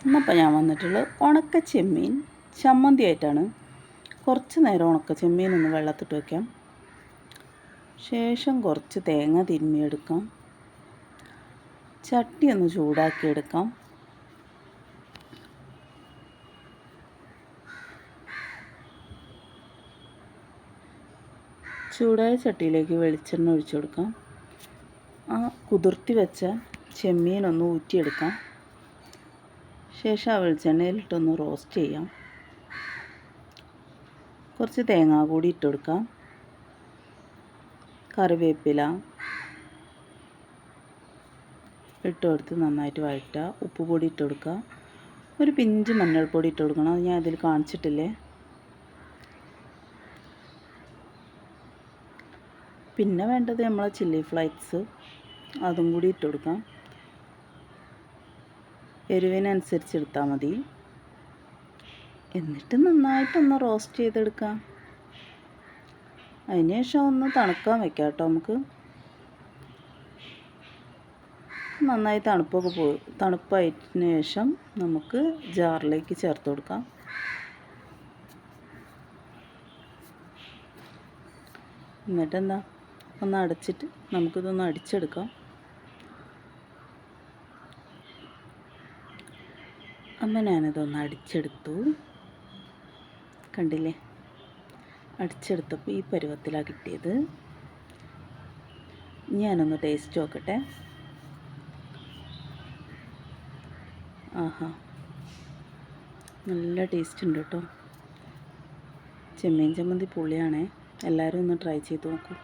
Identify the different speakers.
Speaker 1: ഇന്നിപ്പോൾ ഞാൻ വന്നിട്ടുള്ളത് ഉണക്ക ചെമ്മീൻ ചമ്മന്തി ആയിട്ടാണ്. കുറച്ച് നേരം ഉണക്ക ചെമ്മീൻ ഒന്ന് വെള്ളത്തിട്ട് വയ്ക്കാം. ശേഷം കുറച്ച് തേങ്ങ തിരുമ്മിയെടുക്കാം. ചട്ടി ഒന്ന് ചൂടാക്കിയെടുക്കാം. ചൂടായ ചട്ടിയിലേക്ക് വെളിച്ചെണ്ണ ഒഴിച്ചു കൊടുക്കാം. ആ കുതിർത്തി വെച്ച ചെമ്മീനൊന്ന് ഊറ്റിയെടുക്കാം. ശേഷം ആ വെളിച്ചെണ്ണയിലിട്ടൊന്ന് റോസ്റ്റ് ചെയ്യാം. കുറച്ച് തേങ്ങ കൂടി ഇട്ട് കൊടുക്കാം. കറിവേപ്പില ഇട്ട് കൊടുത്ത് നന്നായിട്ട് വഴറ്റുക. ഉപ്പ് പൊടി ഇട്ട് കൊടുക്കുക. ഒരു പിഞ്ച് മഞ്ഞൾപ്പൊടി ഇട്ട് കൊടുക്കണം. അത് ഞാൻ അതിൽ കാണിച്ചിട്ടില്ലേ. പിന്നെ വേണ്ടത് നമ്മളെ ചില്ലി ഫ്ലേക്സ്, അതും കൂടി ഇട്ട് കൊടുക്കാം. എരിവിനനുസരിച്ച് എടുത്താൽ മതി. എന്നിട്ട് നന്നായിട്ടൊന്ന് റോസ്റ്റ് ചെയ്തെടുക്കാം. അതിന് ശേഷം ഒന്ന് തണുക്കാൻ വെക്കാം കേട്ടോ. നമുക്ക് നന്നായി തണുപ്പായതിന് ശേഷം നമുക്ക് ജാറിലേക്ക് ചേർത്ത് കൊടുക്കാം. എന്നിട്ടെന്താ ഒന്ന് അടച്ചിട്ട് നമുക്കിതൊന്ന് അടിച്ചെടുക്കാം. അപ്പം ഞാനിതൊന്ന് അടിച്ചെടുത്തു. കണ്ടില്ലേ, അടിച്ചെടുത്തപ്പോൾ ഈ പരുവത്തിലാണ് കിട്ടിയത്. ഞാനൊന്ന് ടേസ്റ്റ് നോക്കട്ടെ. ആഹാ, നല്ല ടേസ്റ്റ് ഉണ്ട് കേട്ടോ. ചെമ്മീൻ ചമ്മന്തി പൊളിയാണേ. എല്ലാവരും ഒന്ന് ട്രൈ ചെയ്ത് നോക്കൂ.